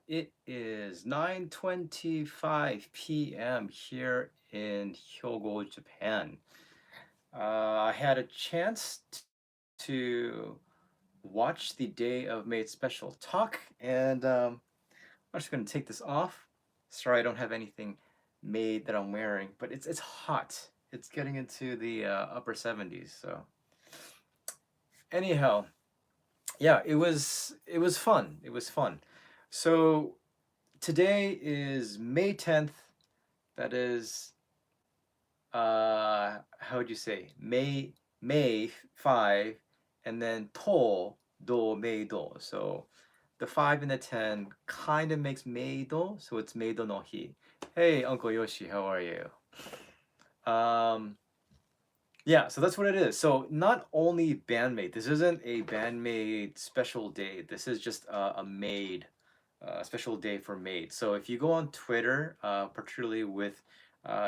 It is 9:25 p.m. here in Hyogo, Japan. I had a chance to watch the day of Maid Special Talk, and I'm just going to take this off. Sorry, I don't have anything made that I'm wearing, but it's hot. It's getting into the upper 70s. So anyhow, yeah, it was fun. It was fun. So today is May 10th. That is how would you say? May 5 and then to do May do. So the 5 and the 10 kind of makes May do, so it's May do no hi. Hey, Uncle Yoshi, how are you? Um yeah, so that's what it is. So not only Band-Maid. This isn't a Band-Maid special day. This is just a Maid special day for Maid. So if you go on Twitter, particularly with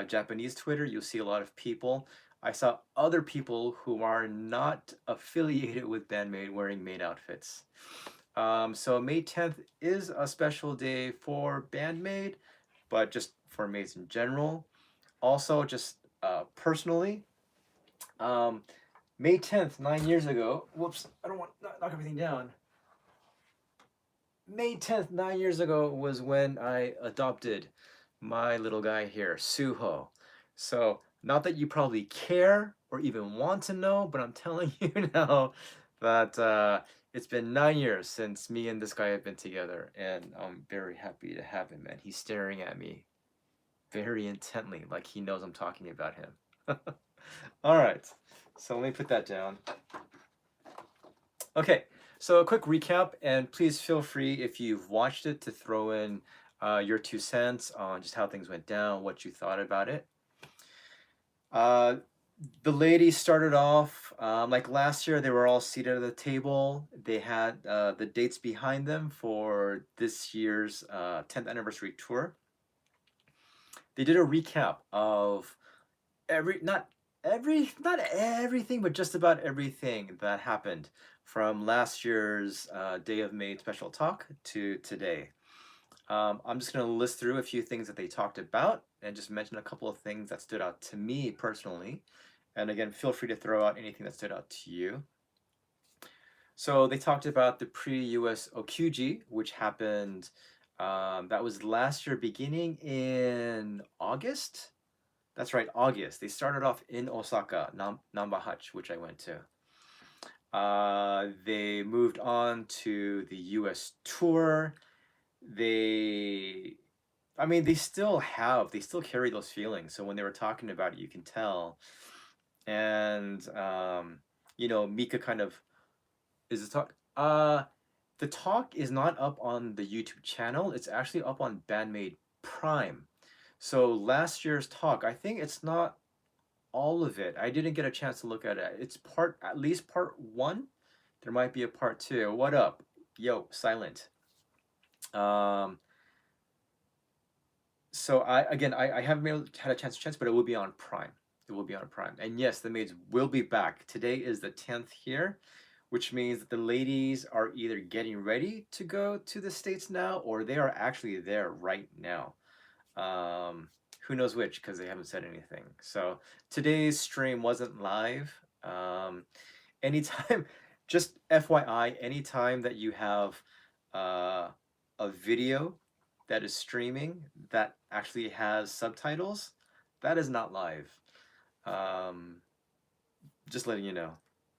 Japanese Twitter, you'll see a lot of people. I saw other people who are not affiliated with Band-Maid wearing Maid outfits. So May 10th is a special day for Band-Maid, but just for maids in general. Also, just personally, um, May 10th, 9 years ago. Whoops, I don't want to knock everything down. May 10th, 9 years ago was when I adopted my little guy here, Suho. So, not that you probably care or even want to know, but I'm telling you now that it's been 9 years since me and this guy have been together, and I'm very happy to have him. And he's staring at me very intently, like he knows I'm talking about him. All right, so let me put that down. Okay, so a quick recap, and please feel free if you've watched it to throw in your 2 cents on just how things went down, what you thought about it. Uh, the ladies started off like last year, they were all seated at the table. They had the dates behind them for this year's 10th anniversary tour. They did a recap of not everything, but just about everything that happened from last year's Day of Maid Special Talk to today. I'm just going to list through a few things that they talked about and just mention a couple of things that stood out to me personally. And again, feel free to throw out anything that stood out to you. So they talked about the pre-US Okuji, which happened, that was last year beginning in August. That's right, August. They started off in Osaka, Nambahachi, which I went to. They moved on to the US tour. They, I mean, they still carry those feelings. So when they were talking about it, you can tell. And, Mika kind of, is the talk, the talk is not up on the YouTube channel. It's actually up on Band-Maid Prime. So last year's talk, I think it's not all of it. I didn't get a chance to look at it. It's at least part one. There might be a part two. What up? Yo, silent. Um, so I haven't had a chance, but it will be on Prime. It will be on Prime. And yes, the maids will be back. Today is the 10th here, which means that the ladies are either getting ready to go to the States now, or they are actually there right now. Um, who knows which, because they haven't said anything. So today's stream wasn't live. Anytime, just FYI, anytime that you have uh, a video that is streaming that actually has subtitles, that is not live. Um, just letting you know.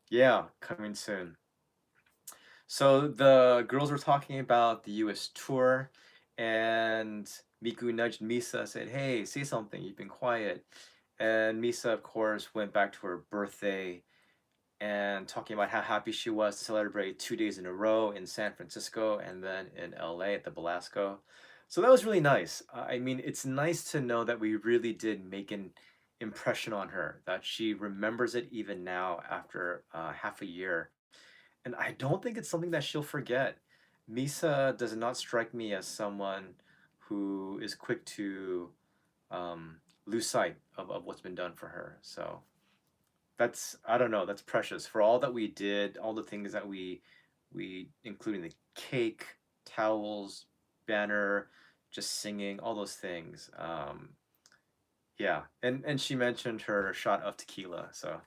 Yeah, coming soon. So the girls were talking about the US tour, and Miku nudged Misa, said, "Hey, say something, you've been quiet." And Misa, of course, went back to her birthday and talking about how happy she was to celebrate 2 days in a row in San Francisco and then in LA at the Belasco. So that was really nice. I mean, it's nice to know that we really did make an impression on her, that she remembers it even now after half a year. And I don't think it's something that she'll forget. Misa does not strike me as someone who is quick to lose sight of what's been done for her. So that's, I don't know, that's precious for all that we did, all the things that we including the cake, towels, banner, just singing, all those things. Yeah, and she mentioned her shot of tequila, so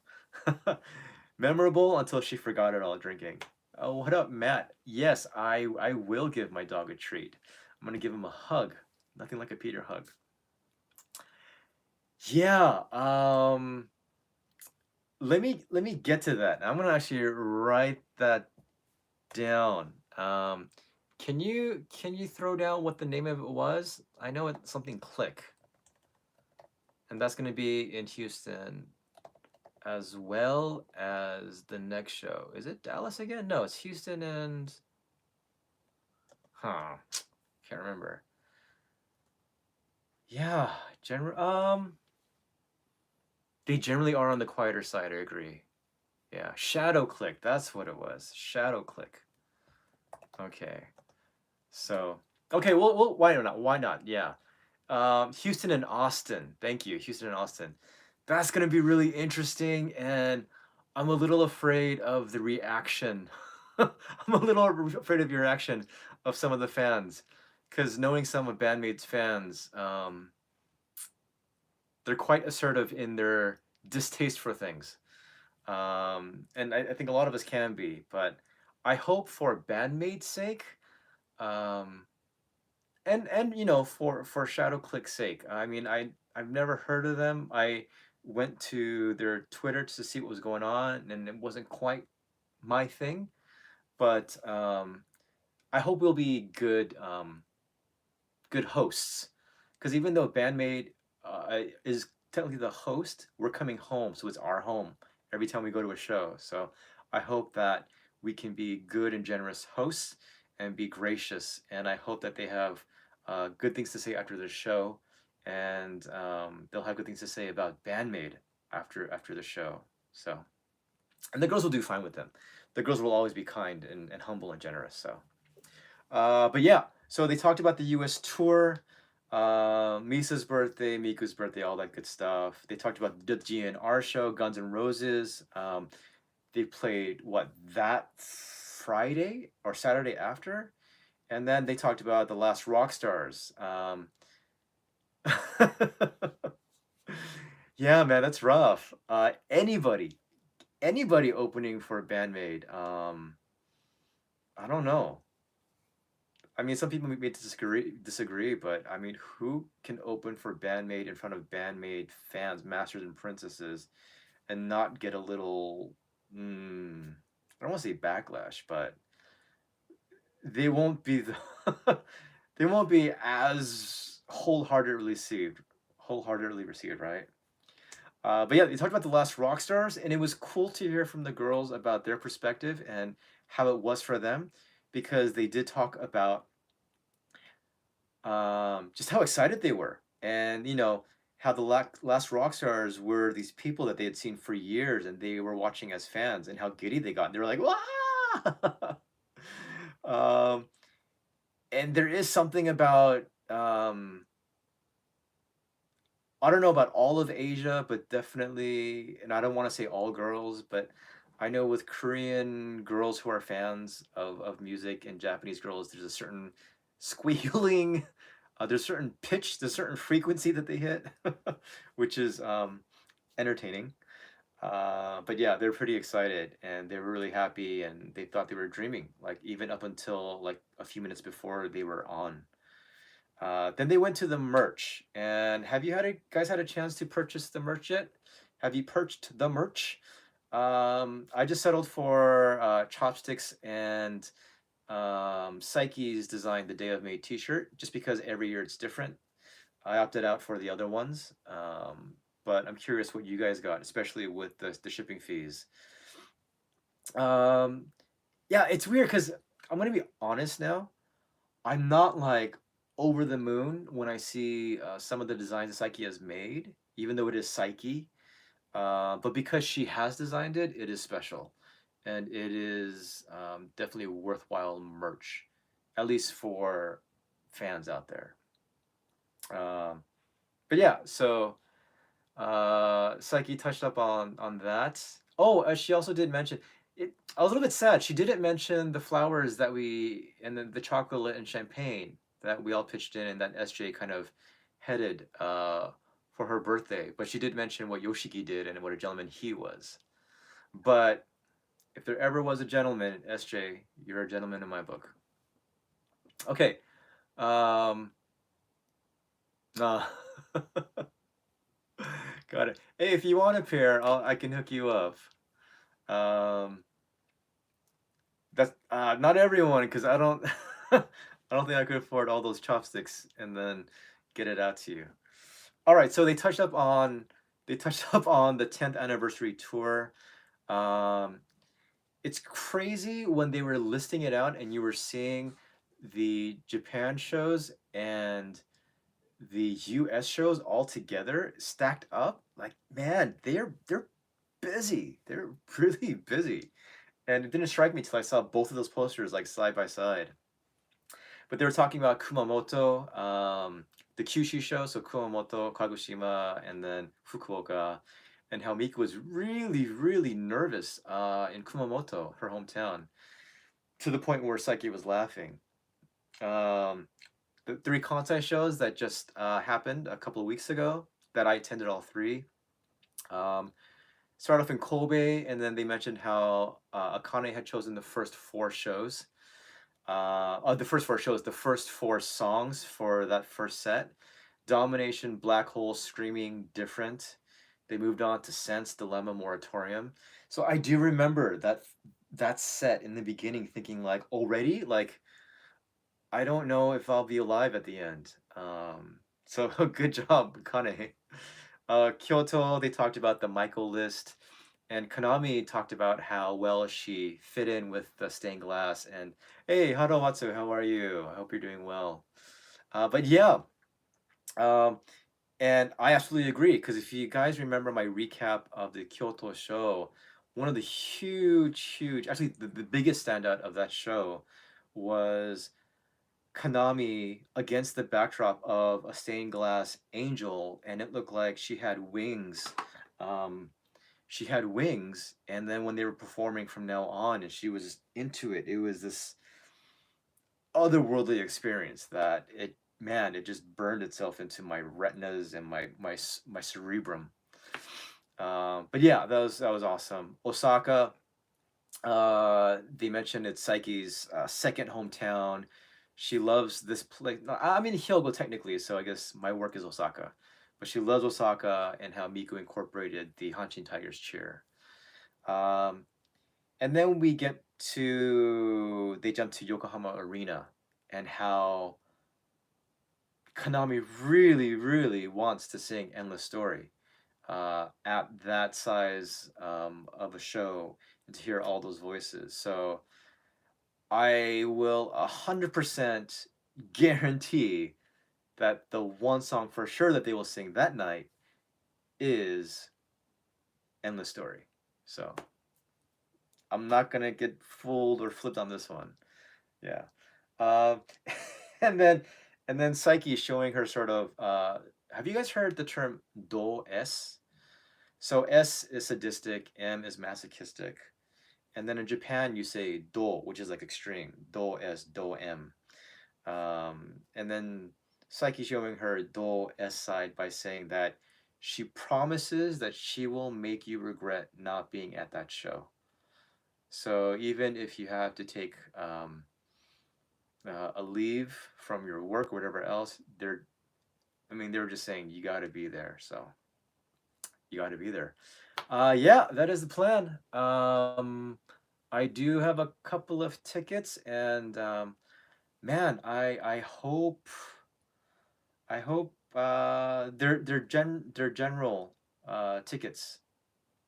memorable until she forgot it all drinking. Oh, what up, Matt? Yes, I will give my dog a treat. I'm gonna give him a hug. Nothing like a Peter hug. Yeah, let me get to that. I'm gonna actually write that down. Can you throw down what the name of it was? I know it's something Click, and that's gonna be in Houston as well as the next show. Is it Dallas again? No, it's Houston and can't remember. Yeah, they generally are on the quieter side. I agree. Yeah, Shadow Click. That's what it was. Shadow Click. Okay. So, okay, well, why not? Why not? Yeah. Houston and Austin. Thank you, Houston and Austin. That's gonna be really interesting, and I'm a little afraid of the reaction. I'm a little afraid of your reaction of some of the fans, because knowing some of Band-Maid's fans, they're quite assertive in their distaste for things. And I think a lot of us can be, but I hope for Band-Maid's sake, um, and for Shadow Click's sake. I mean, I've never heard of them. I went to their Twitter to see what was going on, and it wasn't quite my thing. But I hope we'll be good hosts, because even though Bandmaid is technically the host, we're coming home, so it's our home every time we go to a show. So I hope that we can be good and generous hosts and be gracious, and I hope that they have good things to say after the show, and they'll have good things to say about Bandmaid after the show. So, and the girls will do fine with them. The girls will always be kind and humble and generous. So. But yeah, so they talked about the U.S. tour, Misa's birthday, Miku's birthday, all that good stuff. They talked about the GNR show, Guns N' Roses. They played that Friday or Saturday after, and then they talked about the last rock stars. Yeah, man, that's rough. Anybody opening for Bandmaid. I don't know. I mean, some people may disagree, but I mean, who can open for Band-Maid in front of Band-Maid fans, masters and princesses, and not get a little, I don't want to say backlash, but they won't be they won't be as wholeheartedly received, right? But yeah, they talked about the last rock stars, and it was cool to hear from the girls about their perspective and how it was for them, because they did talk about just how excited they were, and how the last rock stars were these people that they had seen for years, and they were watching as fans, and how giddy they got. And they were like, "Wow!" um, and there is something about I don't know about all of Asia, but definitely, and I don't want to say all girls, but I know with Korean girls who are fans of music, and Japanese girls, there's a certain squealing, there's certain pitch, there's certain frequency that they hit, which is entertaining. But yeah, they're pretty excited, and they were really happy, and they thought they were dreaming, like even up until like a few minutes before they were on. Then they went to the merch. And have you guys had a chance to purchase the merch yet? Have you purchased the merch? I just settled for chopsticks and Psyche's designed the Day of May T-shirt, just because every year it's different. I opted out for the other ones, but I'm curious what you guys got, especially with the shipping fees. Um, yeah, it's weird because I'm gonna be honest now. I'm not like over the moon when I see some of the designs that Psyche has made, even though it is Psyche. But because she has designed it, it is special, and it is definitely worthwhile merch, at least for fans out there. Um, but yeah, so Psyche touched up on that. Oh, she also did mention it. I was a little bit sad. She didn't mention the flowers that we and then the chocolate and champagne. that we all pitched in and that SJ kind of headed for her birthday. But she did mention what Yoshiki did and what a gentleman he was. But if there ever was a gentleman, SJ, you're a gentleman in my book. Okay. Um, uh, got it. Hey, if you want a pair, I can hook you up. Um, that's not everyone, because I don't, I don't think I could afford all those chopsticks and then get it out to you. All right, so they touched up on the 10th anniversary tour. Um, it's crazy when they were listing it out and you were seeing the Japan shows and the US shows all together stacked up. Like, man, they're busy. They're really busy. And it didn't strike me till I saw both of those posters like side by side. But they were talking about Kumamoto, the Kyushu show, so Kumamoto, Kagoshima, and then Fukuoka, and how Mika was really, really nervous in Kumamoto, her hometown, to the point where Psyche was laughing. Um, the three Kansai shows that just happened a couple of weeks ago, that I attended all three. Um, Started off in Kobe, and then they mentioned how Akane had chosen the first four shows. The first four shows, the first four songs for that first set: Domination, Black Hole, Screaming, Different. They moved on to Sense, Dilemma, Moratorium. So I do remember that set in the beginning, thinking like, already, like, I don't know if I'll be alive at the end. So good job, Kane. Kyoto, they talked about the Michael list, and Konami talked about how well she fit in with the stained glass. And hey, Haromatsu, how are you? I hope you're doing well. But yeah, um, and I absolutely agree, because if you guys remember my recap of the Kyoto show, one of the huge, actually the biggest standout of that show was Konami against the backdrop of a stained glass angel, and it looked like she had wings. Um, she had wings, and then when they were performing from now on, and she was into it, it was this otherworldly experience that it just burned itself into my retinas and my cerebrum. But yeah, that was awesome. Osaka, they mentioned it's Psyche's second hometown. She loves this place. I'm in Hyogo technically, so I guess my work is Osaka. But she loves Osaka and how Miku incorporated the Hanshin Tigers cheer. Um, and then they jump to Yokohama Arena, and how Konami really, really wants to sing Endless Story at that size of a show, and to hear all those voices. So I will 100% guarantee that the one song for sure that they will sing that night is Endless Story. So I'm not gonna get fooled or flipped on this one. Yeah. Um, and then Psyche is showing her sort of. Have you guys heard the term do s? So S is sadistic, M is masochistic, and then in Japan you say do, which is like extreme. Do S, do M. And then Psyche showing her do S side by saying that she promises that she will make you regret not being at that show. So even if you have to take a leave from your work or whatever else, they were just saying you got to be there. So you got to be there. Yeah, that is the plan. I do have a couple of tickets, and man, I hope they're general tickets,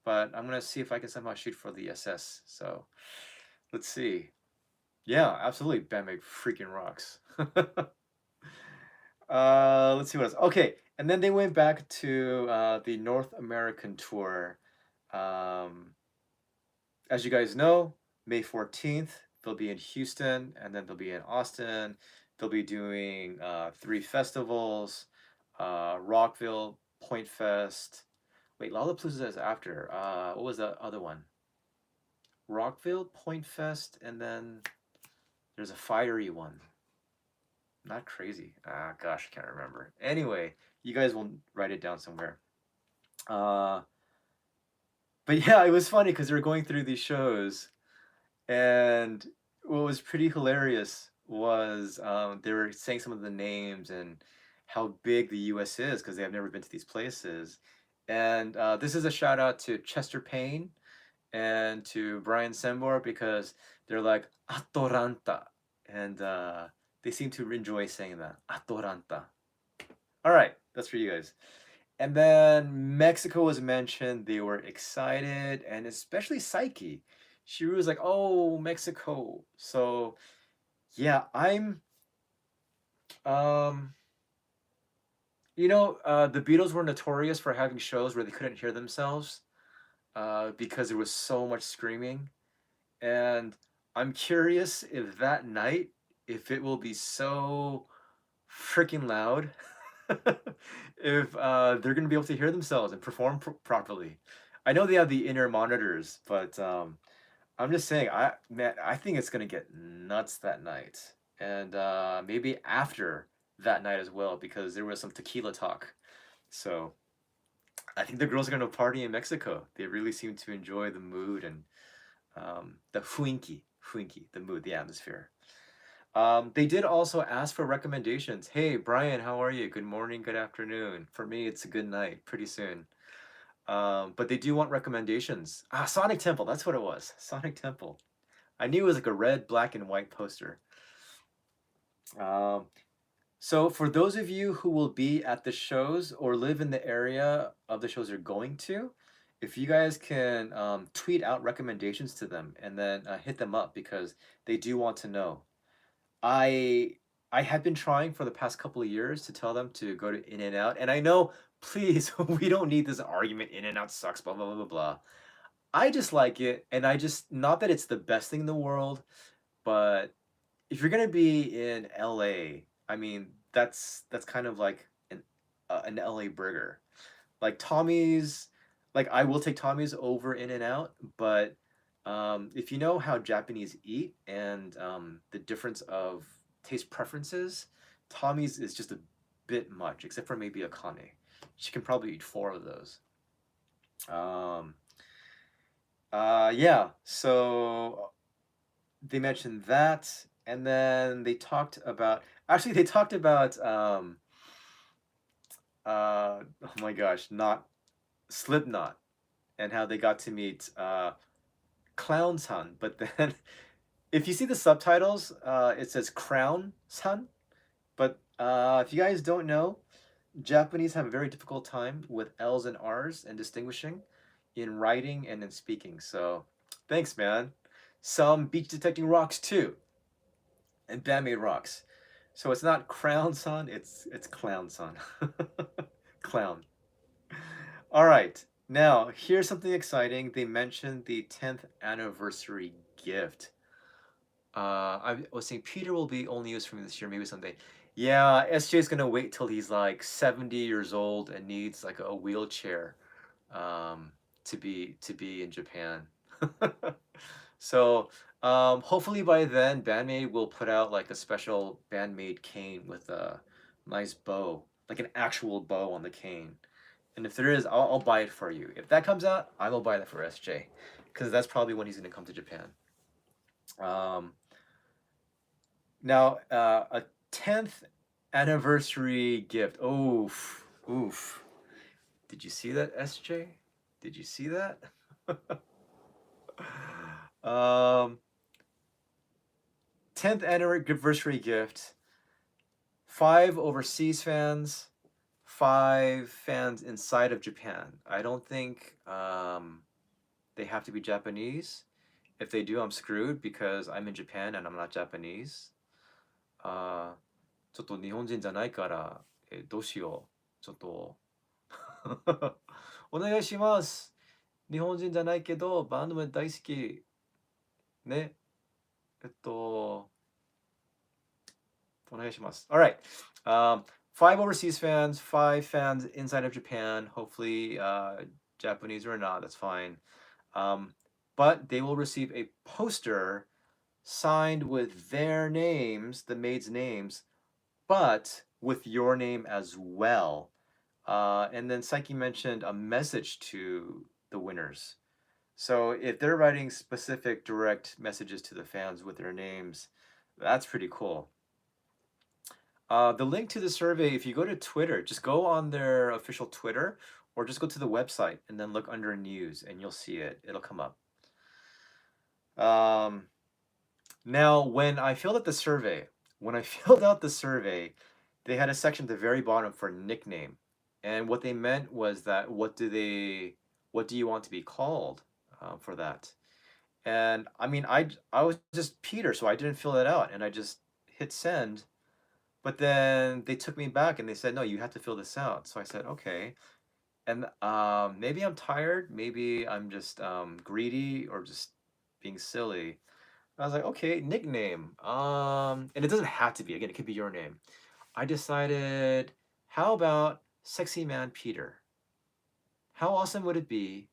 but I'm gonna see if I can somehow shoot for the SS. So let's see. Yeah, absolutely. Band-Maid freaking rocks. Let's see what else. Okay, and then they went back to the North American tour. Um, as you guys know, May 14th, they'll be in Houston, and then they'll be in Austin. They'll be doing three festivals: Rockville, Point Fest. Wait, Lollapalooza is after. What was the other one? Rockville, Point Fest, and then there's a fiery one. Not crazy. Ah, gosh, I can't remember. Anyway, you guys will write it down somewhere. Uh, but yeah, it was funny because they were going through these shows, and what was pretty hilarious was they were saying some of the names and how big the U.S. is because they have never been to these places. And this is a shout out to Chester Payne and to Brian Sembor because they're like Atoranta, and they seem to enjoy saying that Atoranta. All right, that's for you guys. And then Mexico was mentioned. They were excited, and especially Psyche. She was like, "Oh, Mexico!" So yeah, I'm. Um, the Beatles were notorious for having shows where they couldn't hear themselves because there was so much screaming, and I'm curious if that night, if it will be so freaking loud, if they're gonna be able to hear themselves and perform properly. I know they have the inner monitors, but I'm just saying, I think it's gonna get nuts that night, and maybe after that night as well, because there was some tequila talk. So I think the girls are gonna party in Mexico. They really seem to enjoy the mood and the雰囲気, the mood, the atmosphere. They did also ask for recommendations. Hey, Brian, how are you? Good morning, good afternoon. For me, it's a good night pretty soon. But they do want recommendations. Ah, Sonic Temple, that's what it was. Sonic Temple. I knew it was like a red, black, and white poster. Um, so for those of you who will be at the shows or live in the area of the shows you're going to, if you guys can tweet out recommendations to them and then hit them up because they do want to know. I I had been trying for the past couple of years to tell them to go to In and Out, and I know, please, we don't need this argument. In and Out sucks, blah blah blah blah blah. I just like it, and I just not that it's the best thing in the world, but if you're gonna be in LA, I mean that's kind of like an LA burger. Like Tommy's, like I will take Tommy's over In and Out, but if you know how Japanese eat and the difference of taste preferences, Tommy's is just a bit much, except for maybe Akane. She can probably eat four of those. Um, yeah, so they mentioned that, and then they talked about. Actually, they talked about. Oh my gosh, not Slipknot, and how they got to meet Clown San, but then if you see the subtitles, it says Crown San. But if you guys don't know, Japanese have a very difficult time with L's and R's and distinguishing in writing and in speaking. So thanks, man. Some beach detecting rocks too, and Band-Maid rocks. So it's not Crown San, it's Clown San. Clown. All right. Now, here's something exciting. They mentioned the 10th anniversary gift. I was saying Peter will be only used for me this year, maybe someday. Yeah, SJ's gonna wait till he's like 70 years old and needs like a wheelchair to be in Japan. So hopefully by then Band-Maid will put out like a special Band-Maid cane with a nice bow, like an actual bow on the cane. And if there is, I'll buy it for you. If that comes out, I will buy that for SJ, because that's probably when he's gonna come to Japan. Um, Now, a 10th anniversary gift. Oof, oof. Did you see that, SJ? Did you see that? um, 10th anniversary gift. 5 overseas fans, 5 fans inside of Japan. I don't think they have to be Japanese. If they do, I'm screwed because I'm in Japan and I'm not Japanese. あちょっと日本人じゃないから、どうしよう。ちょっとお願いします。日本人じゃないけど、バンドメン大好き。ね。えっと、お願いします。All right. Five overseas fans, 5 fans inside of Japan. Hopefully, Japanese or not, that's fine. But they will receive a poster signed with their names, the maids' names, but with your name as well. And then Psyche mentioned a message to the winners. So if they're writing specific direct messages to the fans with their names, that's pretty cool. The link to the survey, if you go to Twitter, just go on their official Twitter or just go to the website and then look under news and you'll see it. It'll come up. Um, Now, when I filled out the survey, they had a section at the very bottom for nickname. And what they meant was that what do you want to be called for that? And I mean, I was just Peter, so I didn't fill it out, and I just hit send. But then they took me back and they said, no, you have to fill this out. So I said, okay. And maybe I'm tired, maybe I'm just greedy or just being silly. I was like, okay, nickname. And it doesn't have to be. Again, it could be your name. I decided, how about Sexy Man Peter? How awesome would it be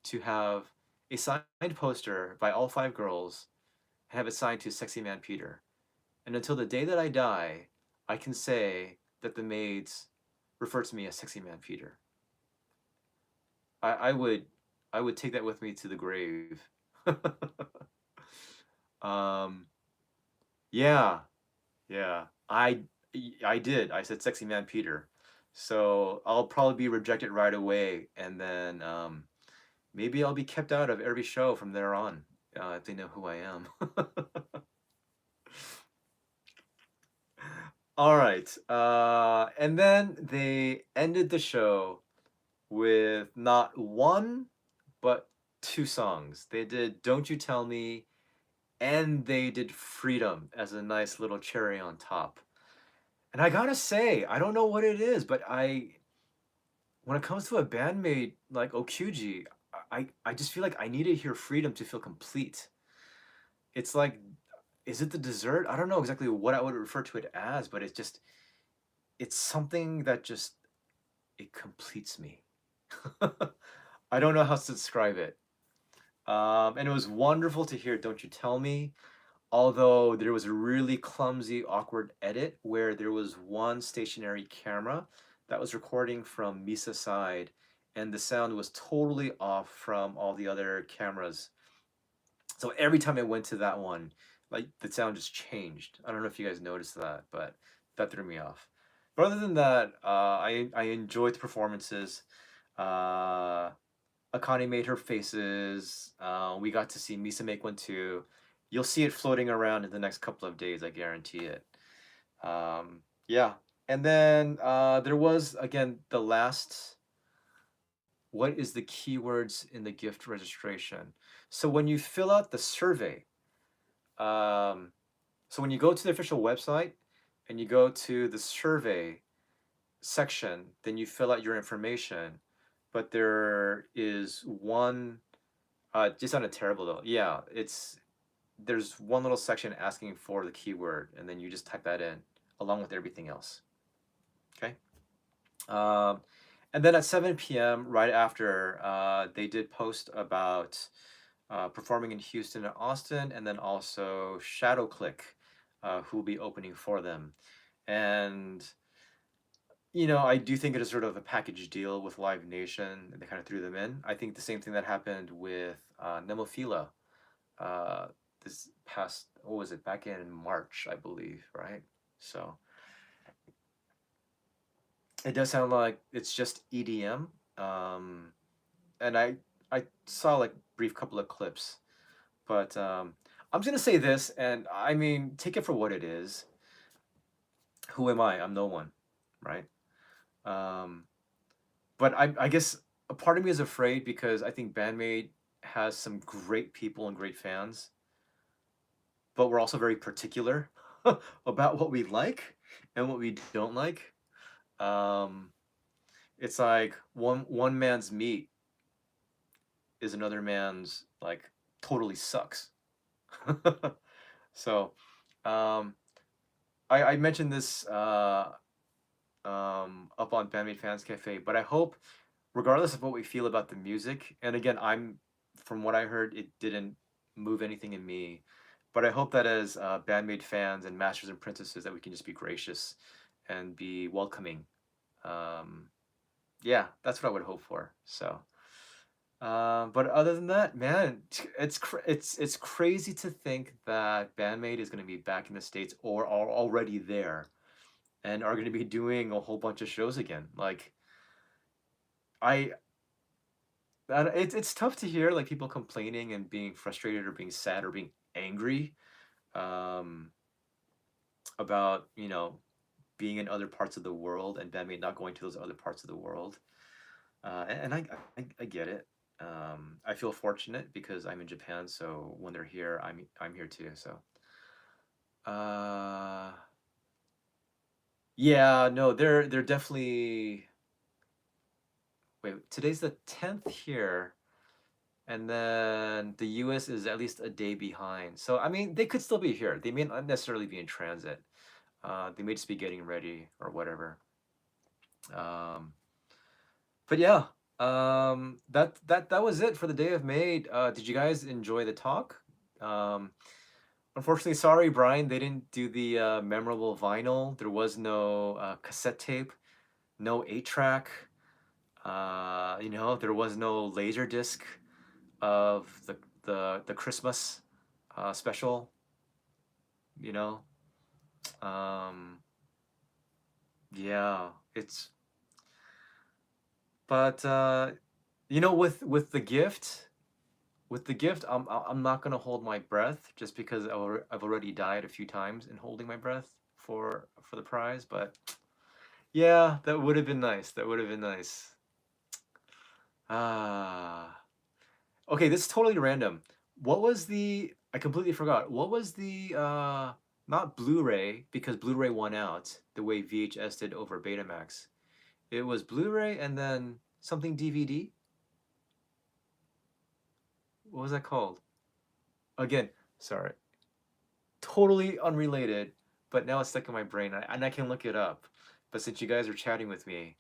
to have a signed poster by all five girls and have it signed to Sexy Man Peter? And until the day that I die, I can say that the maids refer to me as Sexy Man Peter. I would take that with me to the grave. um, yeah, yeah. I did. I said Sexy Man Peter. So I'll probably be rejected right away, and then maybe I'll be kept out of every show from there on if they know who I am. All right. And then they ended the show with not one, but two songs. They did Don't You Tell Me, and they did Freedom as a nice little cherry on top. And I gotta say, I don't know what it is, but when it comes to a Band-Maid like Okuji, I just feel like I need to hear Freedom to feel complete. It's like, is it the dessert? I don't know exactly what I would refer to it as, but it's something that just, it completes me. I don't know how to describe it. And it was wonderful to hear Don't You Tell Me, although there was a really clumsy, awkward edit where there was one stationary camera that was recording from Misa's side, and the sound was totally off from all the other cameras. So every time I went to that one, like the sound just changed. I don't know if you guys noticed that, but that threw me off. But other than that, I enjoyed the performances. Uh, Akane made her faces. We got to see Misa make one too. You'll see it floating around in the next couple of days, I guarantee it. Yeah. And then there was, again, the last, what is the keywords in the gift registration? So when you fill out the survey, um, so when you go to the official website and you go to the survey section, then you fill out your information. But there is one, just sounded terrible though. Yeah, there's one little section asking for the keyword, and then you just type that in along with everything else. Okay. Um, and then at 7 p.m., right after, they did post about performing in Houston and Austin, and then also Shadow Click, who will be opening for them. And I do think it is sort of a package deal with Live Nation, and they kind of threw them in. I think the same thing that happened with Nemophila uh, this past, what was it, back in March, I believe, right? So it does sound like it's just EDM. And I saw like brief couple of clips, but I'm just gonna say this, and I mean, take it for what it is. Who am I? I'm no one, right? Um, but I guess a part of me is afraid because I think Band-Maid has some great people and great fans, but we're also very particular about what we like and what we don't like. Um, it's like one man's meat is another man's like totally sucks. So, um, I mentioned this up on Bandmade Fans Cafe, but I hope, regardless of what we feel about the music, and again, from what I heard, it didn't move anything in me. But I hope that as Band-Maid fans and Masters and Princesses that we can just be gracious and be welcoming. Um, yeah, that's what I would hope for. So, but other than that, man, it's crazy to think that Band-Maid is going to be back in the States or are already there and are going to be doing a whole bunch of shows again. Like I, it's tough to hear like people complaining and being frustrated or being sad or being angry um, about being in other parts of the world and Band-Maid not going to those other parts of the world. And I get it. I feel fortunate because I'm in Japan, so when they're here, I'm here too. So, uh, yeah, no, they're definitely. Wait, today's the 10th here, and then the U.S. is at least a day behind. So I mean, they could still be here. They may not necessarily be in transit. They may just be getting ready or whatever. Um, but yeah, that was it for the day of Maid. Did you guys enjoy the talk? Um, Unfortunately, sorry, Brian, they didn't do the memorable vinyl. There was no cassette tape, no 8-track. There was no laser disc of the Christmas special. You know, um, yeah, it's but with the gift. With the gift, I'm not gonna hold my breath just because I've already died a few times in holding my breath for the prize. But yeah, that would have been nice. That would have been nice. Ah, okay. This is totally random. What was the? I completely forgot. What was the? Not Blu-ray because Blu-ray won out the way VHS did over Betamax. It was Blu-ray and then something DVD. What was that called? Again, sorry. Totally unrelated, but now it's stuck in my brain, and I can look it up. But since you guys are chatting with me,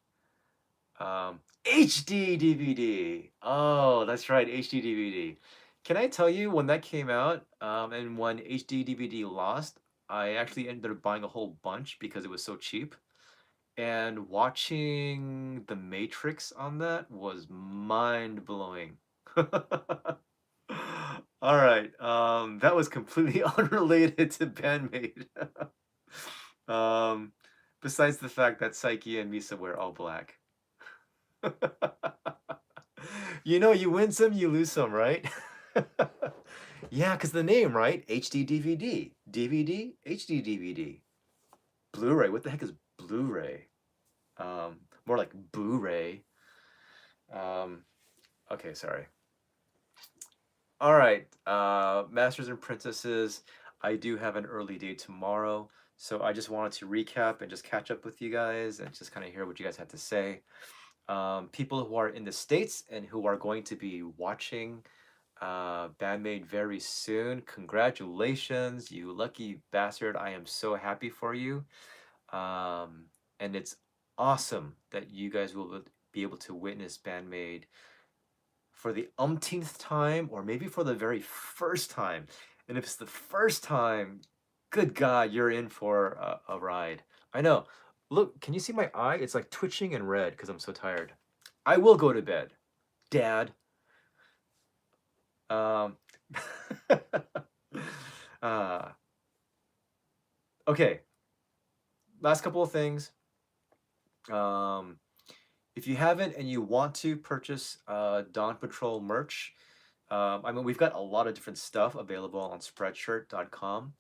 HD DVD. Oh, that's right, HD DVD. Can I tell you when that came out, and when HD DVD lost, I actually ended up buying a whole bunch because it was so cheap. And watching The Matrix on that was mind blowing. All right. That was completely unrelated to Bandmaid. um, Besides the fact that Psyche and Misa wear all black. You win some, you lose some, right? Yeah, because the name, right? HD DVD. DVD, HD DVD. Blu-ray. What the heck is Blu-ray? More like Boo-ray. Um, okay, sorry. All right, Masters and Princesses. I do have an early day tomorrow, so I just wanted to recap and just catch up with you guys and just kind of hear what you guys had to say. People who are in the States and who are going to be watching Band-Maid very soon, congratulations, you lucky bastard. I am so happy for you. And it's awesome that you guys will be able to witness Band-Maid for the umpteenth time, or maybe for the very first time. And if it's the first time, good God, you're in for a ride. I know. Look, can you see my eye? It's like twitching and red because I'm so tired. I will go to bed, Dad. Um, uh, okay, last couple of things. Um, if you haven't and you want to purchase Dawn Patrol merch, I mean, we've got a lot of different stuff available on spreadshirt.com,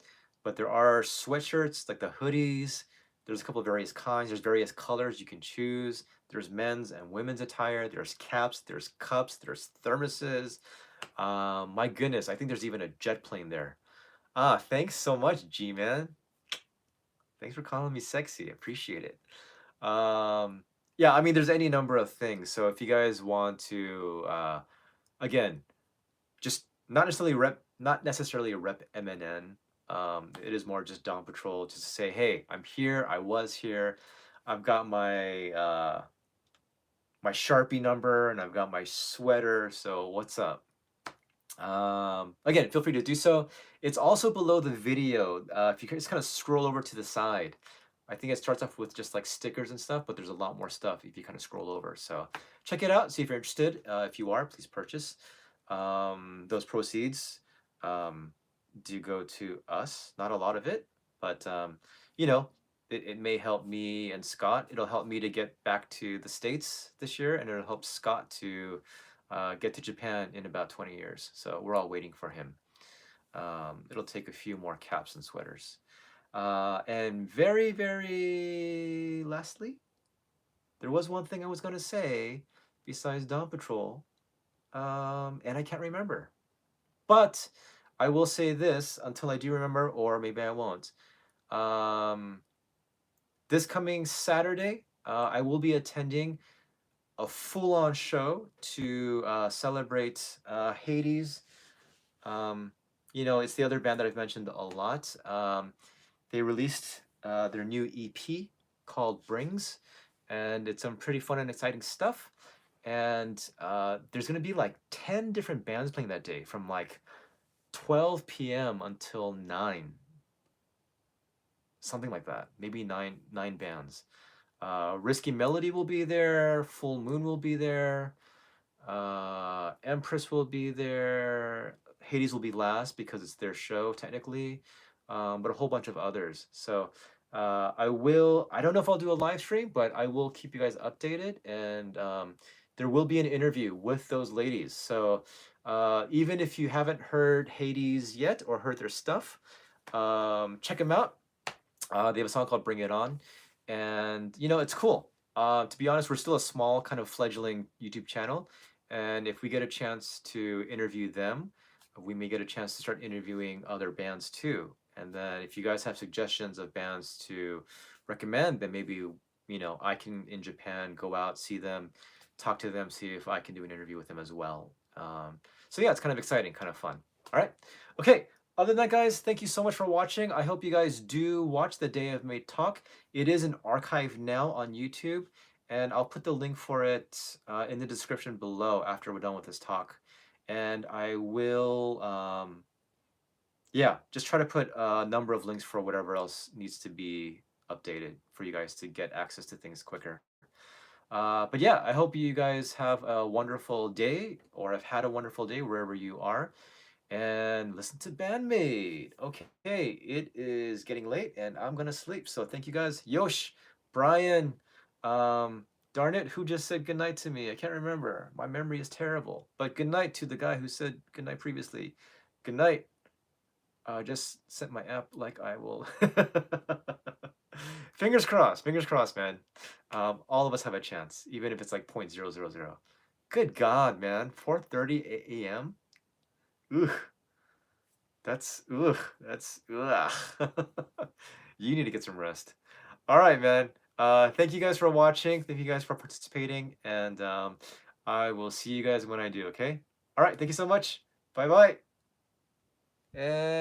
but there are sweatshirts like the hoodies. There's a couple of various kinds. There's various colors you can choose. There's men's and women's attire. There's caps. There's cups. There's thermoses. My goodness, I think there's even a jet plane there. Thanks so much, G-Man. Thanks for calling me sexy. Appreciate it. Yeah, I mean, there's any number of things. So if you guys want to, again, just not necessarily rep MNN. It is more just Dawn Patrol, just to say, hey, I'm here. I was here. I've got my Sharpie number and I've got my sweater. So what's up? Again, feel free to do so. It's also below the video. If you just kind of scroll over to the side, I think it starts off with just like stickers and stuff, but there's a lot more stuff if you kind of scroll over. So check it out, see if you're interested. If you are, please purchase. Those proceeds do go to us. Not a lot of it, but you know, it may help me and Scott. It'll help me to get back to the States this year, and it'll help Scott to get to Japan in about 20 years. So we're all waiting for him. It'll take a few more caps and sweaters. And very, very lastly, there was one thing I was going to say besides Dawn Patrol, and I can't remember. But I will say this until I do remember, or maybe I won't. This coming Saturday, I will be attending a full-on show to celebrate Hades. It's the other band that I've mentioned a lot. They released their new EP called Brings, and it's some pretty fun and exciting stuff. And there's going to be like 10 different bands playing that day from like 12 p.m. until 9. Something like that. Maybe nine bands. Risky Melody will be there. Full Moon will be there. Empress will be there. Hades will be last because it's their show technically, but a whole bunch of others. So I don't know if I'll do a live stream, but I will keep you guys updated, and there will be an interview with those ladies. So even if you haven't heard Hades yet or heard their stuff, check them out. They have a song called Bring It On, and it's cool. To be honest, we're still a small kind of fledgling YouTube channel, and if we get a chance to interview them, we may get a chance to start interviewing other bands too. And then if you guys have suggestions of bands to recommend, then maybe I can, in Japan, go out, see them, talk to them, see if I can do an interview with them as well. So yeah, it's kind of exciting, kind of fun. All right. Okay. Other than that, guys, thank you so much for watching. I hope you guys do watch the Day of Maid Talk. It is an archive now on YouTube, and I'll put the link for it in the description below after we're done with this talk. And I will, just try to put a number of links for whatever else needs to be updated for you guys to get access to things quicker. But yeah, I hope you guys have a wonderful day, or have had a wonderful day wherever you are. And listen to Band-Maid. Okay, it is getting late and I'm gonna sleep. So thank you guys. Yosh, Brian, darn it, who just said goodnight to me? I can't remember. My memory is terrible. But good night to the guy who said goodnight previously. Good night. Just sent my app like I will. Fingers crossed, man. All of us have a chance, even if it's like 0.000. Good God, man. 4:30 a.m. Ugh. Ugh. You need to get some rest. All right, man. Thank you guys for watching. Thank you guys for participating, and I will see you guys when I do. Okay. All right. Thank you so much. Bye bye. And